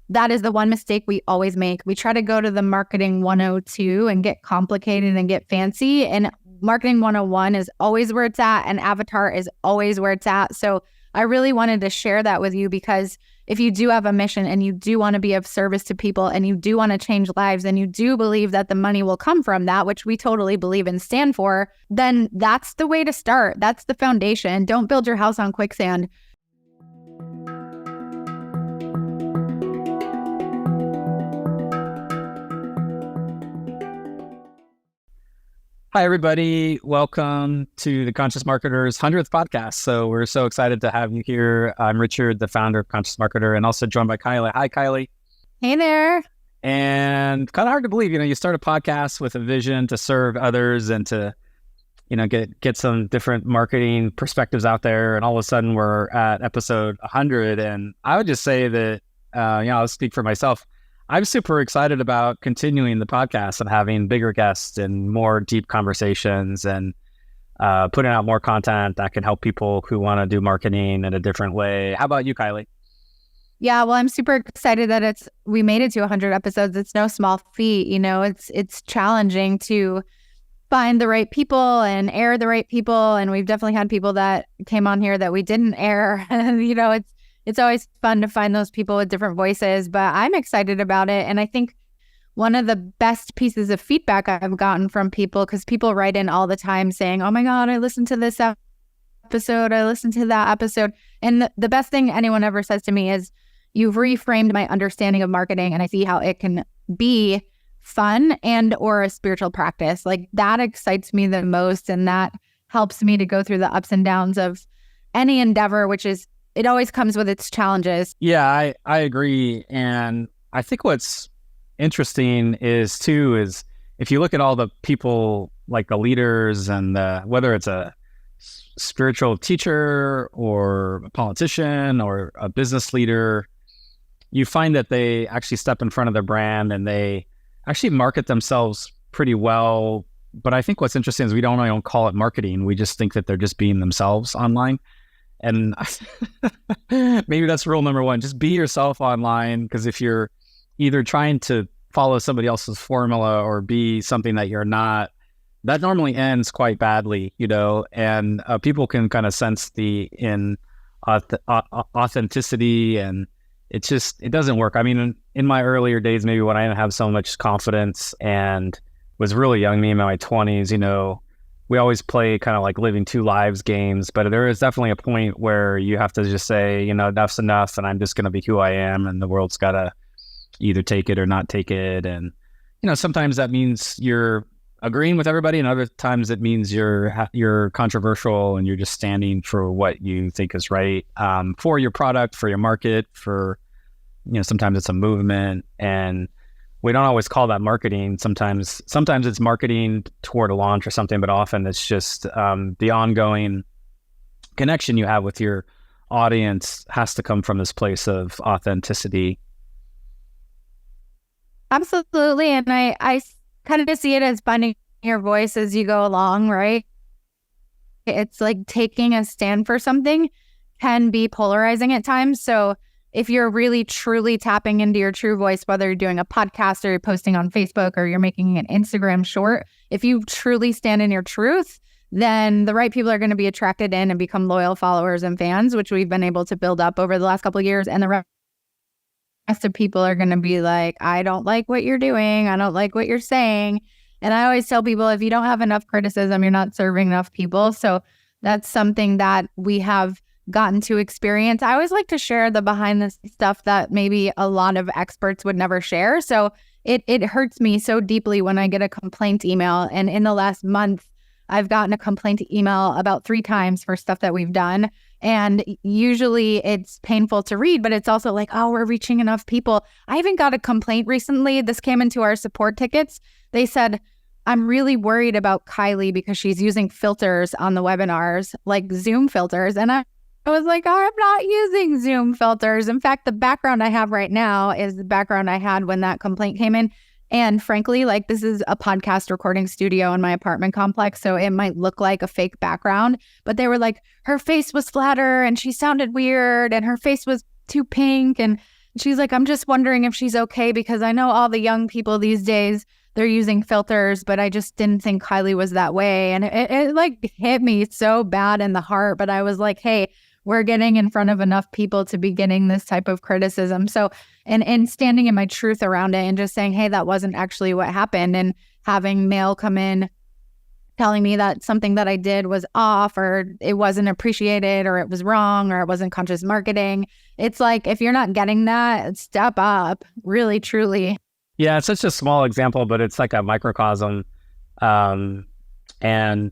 that is the one mistake we always make. We try to go to the marketing 102 and get complicated and get fancy. And marketing 101 is always where it's at, and avatar is always where it's at. So I really wanted to share that with you, because if you do have a mission and you do want to be of service to people and you do want to change lives and you do believe that the money will come from that, which we totally believe and stand for, then that's the way to start. That's the foundation. Don't build your house on quicksand. Hi, everybody. Welcome to the Conscious Marketer's 100th podcast. So we're so excited to have you here. I'm Richard, the founder of Conscious Marketer, and also joined by Kylie. Hi, Kylie. Hey there. And kind of hard to believe, you start a podcast with a vision to serve others and to, get some different marketing perspectives out there. And all of a sudden we're at episode 100. And I would just say that, I'll speak for myself. I'm super excited about continuing the podcast and having bigger guests and more deep conversations and putting out more content that can help people who want to do marketing in a different way. How about you, Kylie? Yeah, well, I'm super excited that we made it to 100 episodes. It's no small feat. It's challenging to find the right people and air the right people. And we've definitely had people that came on here that we didn't air. It's always fun to find those people with different voices, but I'm excited about it. And I think one of the best pieces of feedback I've gotten from people, because people write in all the time saying, oh my God, I listened to this episode, I listened to that episode. And the best thing anyone ever says to me is, you've reframed my understanding of marketing, and I see how it can be fun and or a spiritual practice. Like, that excites me the most, and that helps me to go through the ups and downs of any endeavor, which is, it always comes with its challenges. Yeah, I agree. And I think what's interesting is if you look at all the people, like the leaders and whether it's a spiritual teacher or a politician or a business leader, you find that they actually step in front of their brand and they actually market themselves pretty well. But I think what's interesting is we don't call it marketing. We just think that they're just being themselves online. And maybe that's rule number one, just be yourself online. Because if you're either trying to follow somebody else's formula or be something that you're not, that normally ends quite badly, and people can kind of sense the authenticity, and it doesn't work. I mean, in my earlier days, maybe when I didn't have so much confidence and was really young, me in my 20s, we always play kind of like living two lives games, but there is definitely a point where you have to just say, enough's enough, and I'm just going to be who I am, and the world's got to either take it or not take it. And, sometimes that means you're agreeing with everybody, and other times it means you're controversial and you're just standing for what you think is right, for your product, for your market, for, sometimes it's a movement, and we don't always call that marketing. Sometimes it's marketing toward a launch or something, but often it's just the ongoing connection you have with your audience has to come from this place of authenticity. Absolutely. And I kind of see it as finding your voice as you go along, right? It's like taking a stand for something can be polarizing at times. So if you're really truly tapping into your true voice, whether you're doing a podcast or you're posting on Facebook or you're making an Instagram short, if you truly stand in your truth, then the right people are going to be attracted in and become loyal followers and fans, which we've been able to build up over the last couple of years. And the rest of people are going to be like, I don't like what you're doing. I don't like what you're saying. And I always tell people, if you don't have enough criticism, you're not serving enough people. So that's something that we have gotten to experience. I always like to share the behind the scenes stuff that maybe a lot of experts would never share. So it hurts me so deeply when I get a complaint email. And in the last month, I've gotten a complaint email about 3 times for stuff that we've done. And usually it's painful to read, but it's also like, oh, we're reaching enough people. I even got a complaint recently. This came into our support tickets. They said, I'm really worried about Kylie because she's using filters on the webinars, like Zoom filters. And I was like, oh, I'm not using Zoom filters. In fact, the background I have right now is the background I had when that complaint came in. And frankly, like, this is a podcast recording studio in my apartment complex, so it might look like a fake background. But they were like, her face was flatter and she sounded weird and her face was too pink. And she's like, I'm just wondering if she's okay because I know all the young people these days, they're using filters, but I just didn't think Kylie was that way. And it like hit me so bad in the heart. But I was like, hey, we're getting in front of enough people to be getting this type of criticism. So, and standing in my truth around it and just saying, hey, that wasn't actually what happened. And having mail come in telling me that something that I did was off or it wasn't appreciated or it was wrong or it wasn't conscious marketing. It's like, if you're not getting that, step up, really, truly. Yeah, it's such a small example, but it's like a microcosm. And,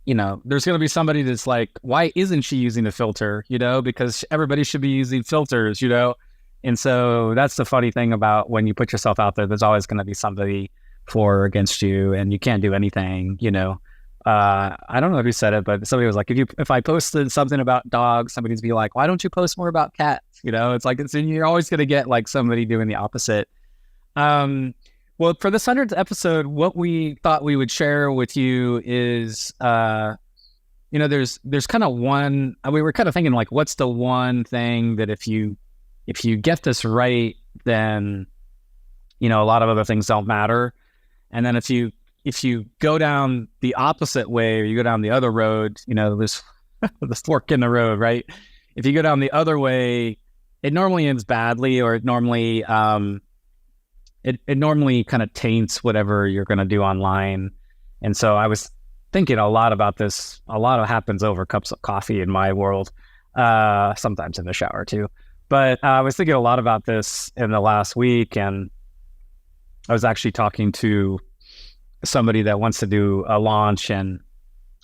you know, there's going to be somebody that's like, why isn't she using a filter? You know, because everybody should be using filters, you know? And so that's the funny thing about when you put yourself out there, there's always going to be somebody for or against you, and you can't do anything, you know. I don't know who said it, but somebody was like, if I posted something about dogs, somebody's be like, why don't you post more about cats? You know, it's like, you're always going to get like somebody doing the opposite. Well, for this 100th episode, what we thought we would share with you is, you know, there's kind of one, we were kind of thinking like, what's the one thing that if you get this right, then, you know, a lot of other things don't matter. And then if you go down the opposite way or you go down the other road, you know, this fork in the road, right? If you go down the other way, it normally ends badly, or it normally it normally kind of taints whatever you're going to do online. And so I was thinking a lot about this. A lot of happens over cups of coffee in my world, sometimes in the shower too. But I was thinking a lot about this in the last week, and I was actually talking to somebody that wants to do a launch, and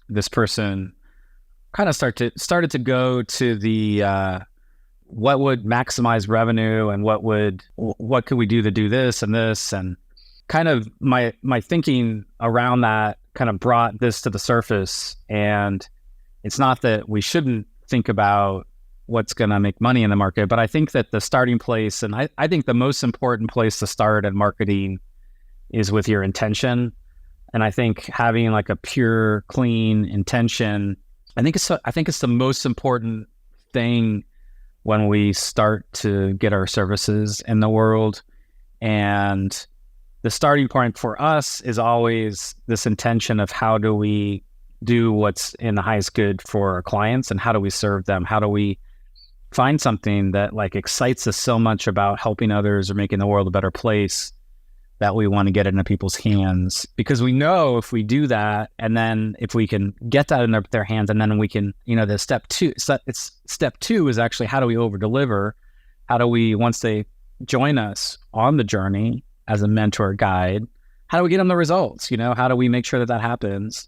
this person kind of started to go to the what would maximize revenue and what could we do to do this, and kind of my thinking around that kind of brought this to the surface. And it's not that we shouldn't think about what's going to make money in the market, but I think that the starting place, and I think the most important place to start in marketing is with your intention. And I think having like a pure, clean intention, I think it's the most important thing when we start to get our services in the world. And the starting point for us is always this intention of how do we do what's in the highest good for our clients, and how do we serve them? How do we find something that like excites us so much about helping others or making the world a better place that we want to get it into people's hands? Because we know if we do that, and then if we can get that in their hands, and then we can, you know, the step two is actually how do we over deliver? How do we, once they join us on the journey as a mentor guide, how do we get them the results? You know, how do we make sure that happens?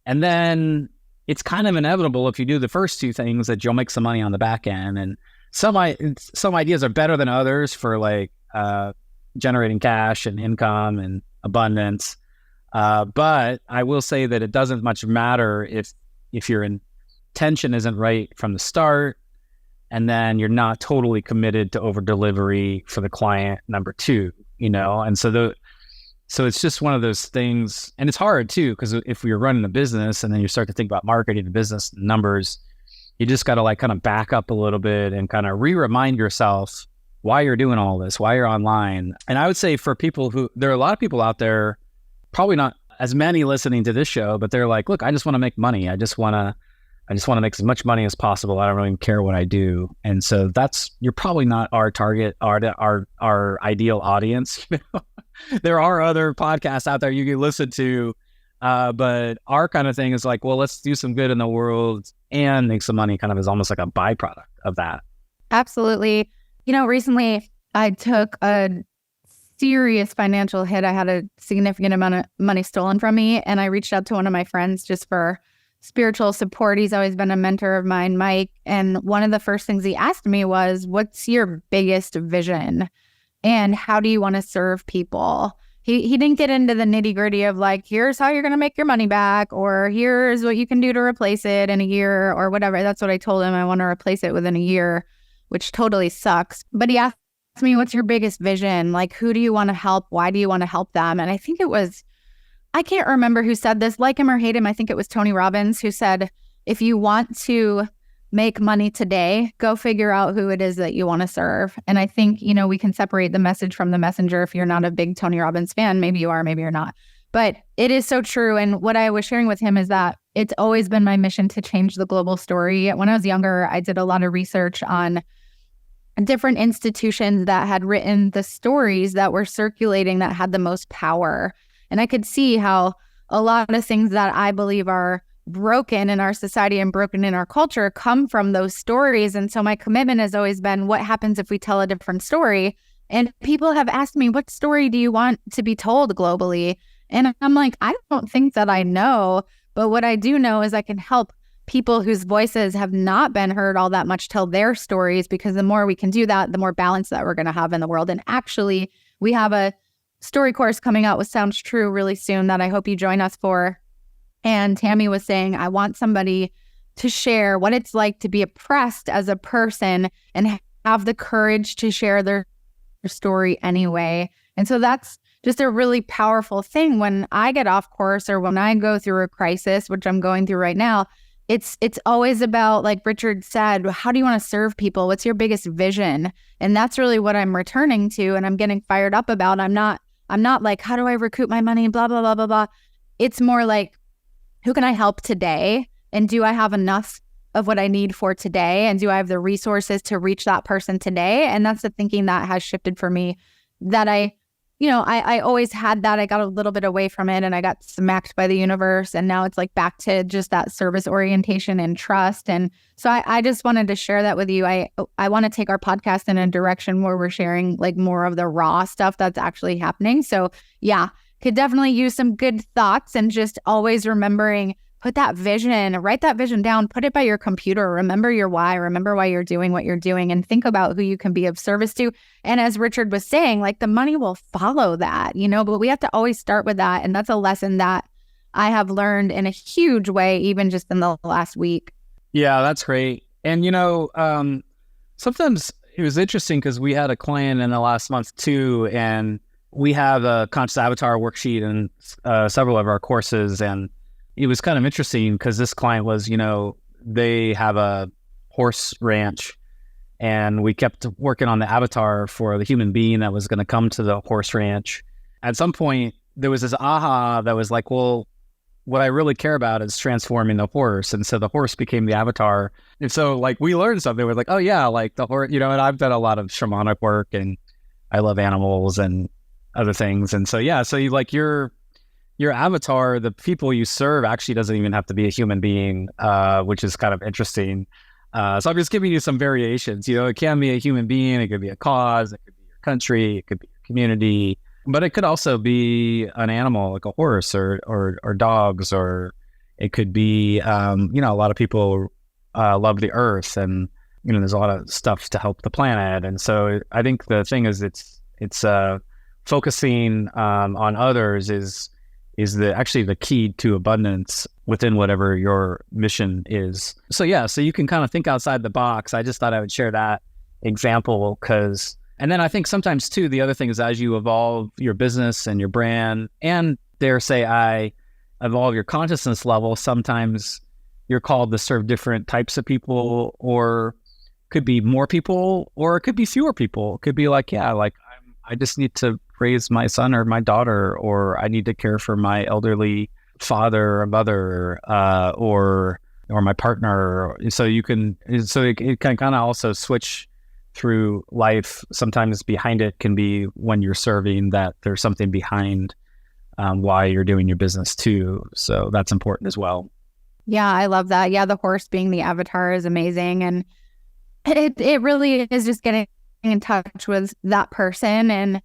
And then it's kind of inevitable if you do the first two things that you'll make some money on the back end. And some ideas are better than others for like generating cash and income and abundance. But I will say that it doesn't much matter if your intention isn't right from the start, and then you're not totally committed to over delivery for the client, number two, you know? And so it's just one of those things, and it's hard too, because if you're running a business and then you start to think about marketing, the business numbers, you just got to like kind of back up a little bit and kind of remind yourself why you're doing all this, why you're online. And I would say for people there are a lot of people out there, probably not as many listening to this show, but they're like, look, I just want to make money. I just want to make as much money as possible. I don't really care what I do. And so you're probably not our target, our ideal audience. You know? There are other podcasts out there you can listen to, but our kind of thing is like, well, let's do some good in the world and make some money, kind of as almost like a byproduct of that. Absolutely. You know, recently I took a serious financial hit. I had a significant amount of money stolen from me, and I reached out to one of my friends just for spiritual support. He's always been a mentor of mine, Mike. And one of the first things he asked me was, what's your biggest vision? And how do you want to serve people? He didn't get into the nitty gritty of like, here's how you're going to make your money back, or here's what you can do to replace it in a year or whatever. That's what I told him. I want to replace it within a year, which totally sucks. But he asked me, what's your biggest vision? Like, who do you want to help? Why do you want to help them? And I think I can't remember who said this, like him or hate him. I think it was Tony Robbins who said, if you want to make money today, go figure out who it is that you want to serve. And I think, we can separate the message from the messenger. If you're not a big Tony Robbins fan, maybe you are, maybe you're not. But it is so true. And what I was sharing with him is that it's always been my mission to change the global story. When I was younger, I did a lot of research on different institutions that had written the stories that were circulating that had the most power. And I could see how a lot of things that I believe are broken in our society and broken in our culture come from those stories. And so my commitment has always been, what happens if we tell a different story? And people have asked me, what story do you want to be told globally? And I'm like, I don't think that I know. But what I do know is I can help people whose voices have not been heard all that much tell their stories, because the more we can do that, the more balance that we're going to have in the world. And actually, we have a story course coming out with Sounds True really soon that I hope you join us for. And Tammy was saying, I want somebody to share what it's like to be oppressed as a person and have the courage to share their story anyway. And so that's just a really powerful thing. When I get off course or when I go through a crisis, which I'm going through right now, it's always about, like Richard said, how do you want to serve people? What's your biggest vision? And that's really what I'm returning to, and I'm getting fired up about. I'm not like, how do I recoup my money? Blah, blah, blah, blah, blah. It's more like, who can I help today? And do I have enough of what I need for today? And do I have the resources to reach that person today? And that's the thinking that has shifted for me, that I always had that. I got a little bit away from it and I got smacked by the universe. And now it's like back to just that service orientation and trust. And so I just wanted to share that with you. I want to take our podcast in a direction where we're sharing like more of the raw stuff that's actually happening. So yeah, could definitely use some good thoughts, and just always remembering, put that vision, write that vision down, put it by your computer, remember your why, remember why you're doing what you're doing, and think about who you can be of service to. And as Richard was saying, like the money will follow that, but we have to always start with that. And that's a lesson that I have learned in a huge way, even just in the last week. Yeah, that's great. And, sometimes it was interesting because we had a client in the last month too, and we have a conscious avatar worksheet in several of our courses. And it was kind of interesting because this client was, they have a horse ranch, and we kept working on the avatar for the human being that was going to come to the horse ranch. At some point, there was this aha that was like, well, what I really care about is transforming the horse. And so the horse became the avatar. And so like we learned something. We're like, oh yeah, like the horse, and I've done a lot of shamanic work and I love animals and other things. And so, yeah, so you like your avatar, the people you serve actually doesn't even have to be a human being, which is kind of interesting. So I'm just giving you some variations. It can be a human being, it could be a cause, it could be your country, it could be your community, but it could also be an animal like a horse or dogs, or it could be, a lot of people love the earth, and, there's a lot of stuff to help the planet. And so I think the thing is it's focusing on others is actually the key to abundance within whatever your mission is. So yeah, so you can kind of think outside the box. I just thought I would share that example and then I think sometimes too, the other thing is as you evolve your business and your brand, and dare say I evolve your consciousness level, sometimes you're called to serve different types of people, or could be more people, or it could be fewer people. It could be like, yeah, like I just need to raise my son or my daughter, or I need to care for my elderly father or mother, or my partner. So it can kind of also switch through life. Sometimes behind it can be when you're serving that there's something behind why you're doing your business too. So that's important as well. Yeah, I love that. Yeah, the horse being the avatar is amazing. And it really is just getting in touch with that person. And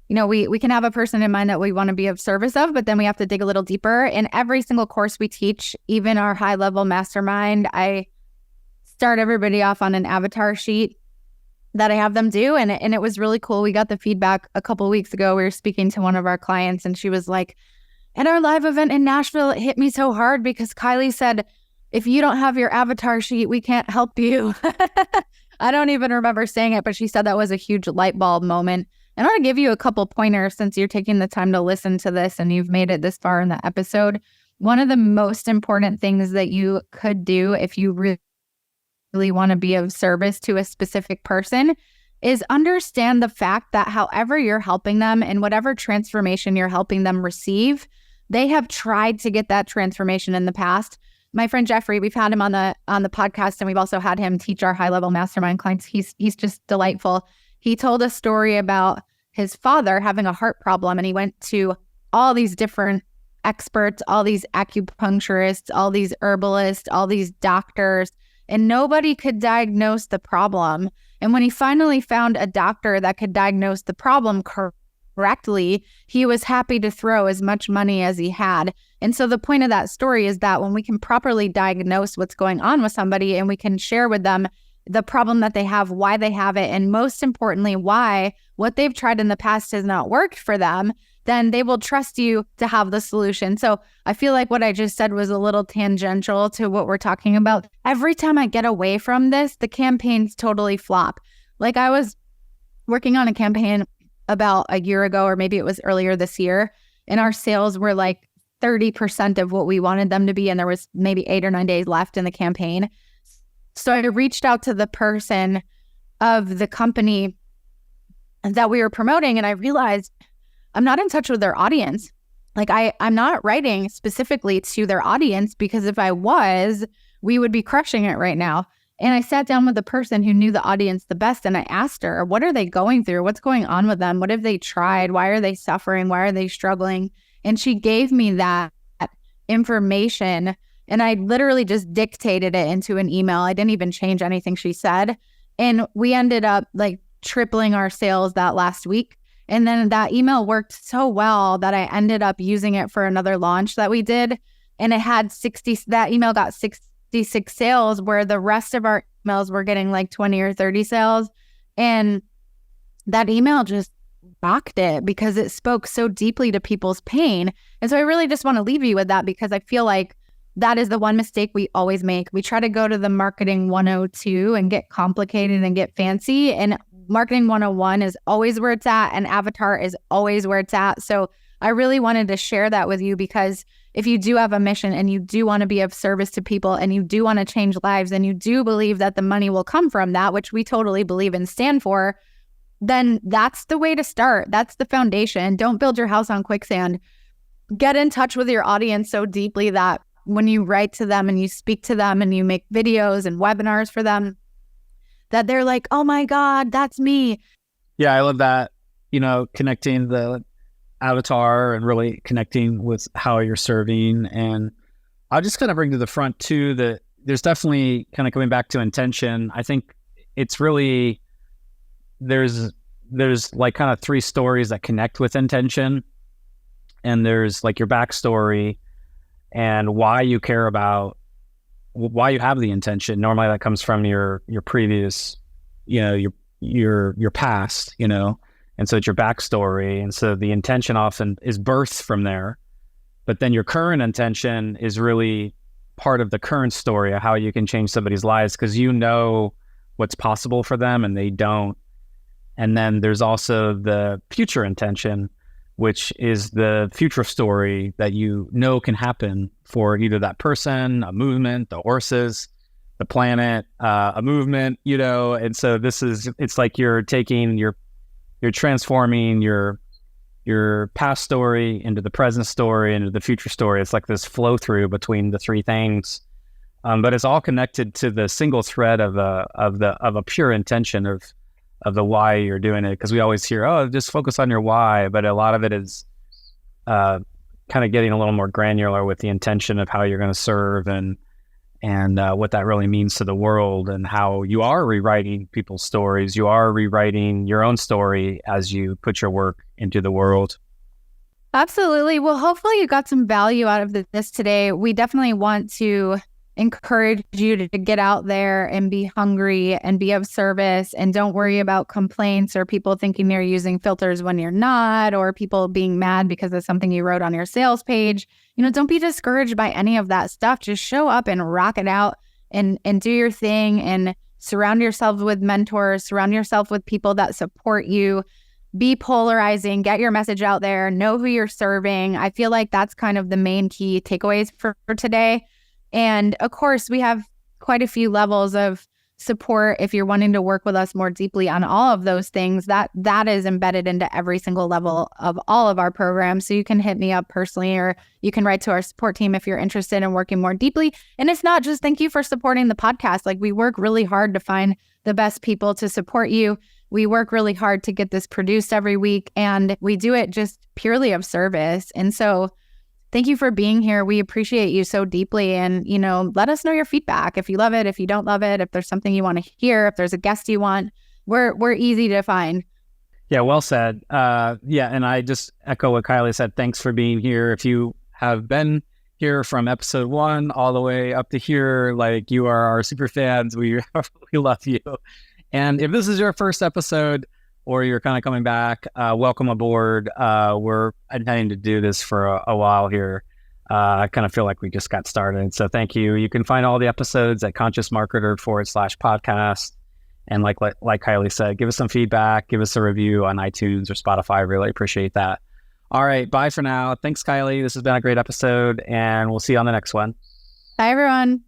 we can have a person in mind that we want to be of service of, but then we have to dig a little deeper. In every single course we teach, even our high level mastermind, I start everybody off on an avatar sheet that I have them do. And it was really cool. We got the feedback a couple of weeks ago. We were speaking to one of our clients, and she was like, at our live event in Nashville, it hit me so hard because Kylie said, if you don't have your avatar sheet, we can't help you. I don't even remember saying it, but she said that was a huge light bulb moment. And I want to give you a couple pointers since you're taking the time to listen to this and you've made it this far in the episode. One of the most important things that you could do if you really really want to be of service to a specific person is understand the fact that however you're helping them and whatever transformation you're helping them receive, they have tried to get that transformation in the past. My friend Jeffrey, we've had him on the podcast, and we've also had him teach our high-level mastermind clients. He's just delightful. He told a story about his father having a heart problem, and he went to all these different experts, all these acupuncturists, all these herbalists, all these doctors, and nobody could diagnose the problem. And when he finally found a doctor that could diagnose the problem correctly, he was happy to throw as much money as he had. And so the point of that story is that when we can properly diagnose what's going on with somebody and we can share with them the problem that they have, why they have it, and most importantly, why what they've tried in the past has not worked for them, then they will trust you to have the solution. So I feel like what I just said was a little tangential to what we're talking about. Every time I get away from this, the campaigns totally flop. Like I was working on a campaign about a year ago, or maybe it was earlier this year, and our sales were like 30% of what we wanted them to be, and there was maybe 8 or 9 days left in the campaign. So I reached out to the person of the company that we were promoting, and I realized I'm not in touch with their audience. Like I'm not writing specifically to their audience, because if I was, we would be crushing it right now. And I sat down with the person who knew the audience the best, and I asked her, what are they going through? What's going on with them? What have they tried? Why are they suffering? Why are they struggling? And she gave me that information, and I literally just dictated it into an email. I didn't even change anything she said. And we ended up like tripling our sales that last week. And then that email worked so well that I ended up using it for another launch that we did. And it had that email got 66 sales, where the rest of our emails were getting like 20 or 30 sales. And that email just rocked it because it spoke so deeply to people's pain. And so I really just want to leave you with that, because I feel like that is the one mistake we always make. We try to go to the marketing 102 and get complicated and get fancy. And marketing 101 is always where it's at, and avatar is always where it's at. So I really wanted to share that with you, because if you do have a mission and you do want to be of service to people and you do want to change lives and you do believe that the money will come from that, which we totally believe and stand for, then that's the way to start. That's the foundation. Don't build your house on quicksand. Get in touch with your audience so deeply that when you write to them and you speak to them and you make videos and webinars for them, that they're like, oh my God, that's me. Yeah, I love that. Connecting the avatar and really connecting with how you're serving. And I'll just kind of bring to the front too that there's definitely kind of coming back to intention. I think it's really, there's like kind of 3 stories that connect with intention. And there's like your backstory and why you care about, why you have the intention. Normally that comes from your previous, your past, and so it's your backstory. And so the intention often is birthed from there, but then your current intention is really part of the current story of how you can change somebody's lives, because what's possible for them and they don't. And then there's also the future intention, which is the future story that can happen for either that person, a movement, the horses, the planet, a movement, and so it's like you're transforming your past story into the present story, into the future story. It's like this flow through between the 3 things. But it's all connected to the single thread of a pure intention of the why you're doing it. Because we always hear, just focus on your why, but a lot of it is kind of getting a little more granular with the intention of how you're going to serve and what that really means to the world, and how you are rewriting people's stories. You are rewriting your own story as you put your work into the world. Absolutely. Well, hopefully you got some value out of this today. We definitely want to encourage you to get out there and be hungry and be of service, and don't worry about complaints or people thinking you're using filters when you're not, or people being mad because of something you wrote on your sales page. Don't be discouraged by any of that stuff. Just show up and rock it out and do your thing, and surround yourself with mentors, surround yourself with people that support you. Be polarizing, get your message out there, know who you're serving. I feel like that's kind of the main key takeaways for today. And of course, we have quite a few levels of support, if you're wanting to work with us more deeply on all of those things, that is embedded into every single level of all of our programs. So you can hit me up personally, or you can write to our support team if you're interested in working more deeply. And it's not just thank you for supporting the podcast. Like, we work really hard to find the best people to support you. We work really hard to get this produced every week, and we do it just purely of service. And so thank you for being here. We appreciate you so deeply. And, let us know your feedback. If you love it, if you don't love it, if there's something you want to hear, if there's a guest you want, we're easy to find. Yeah, well said. And I just echo what Kylie said. Thanks for being here. If you have been here from episode 1 all the way up to here, like, you are our super fans. We love you. And if this is your first episode, or you're kind of coming back, welcome aboard. We're intending to do this for a while here. I kind of feel like we just got started. So thank you. You can find all the episodes at consciousmarketer.com/podcast. And like Kylie said, give us some feedback, give us a review on iTunes or Spotify. I really appreciate that. All right, bye for now. Thanks, Kylie. This has been a great episode, and we'll see you on the next one. Bye, everyone.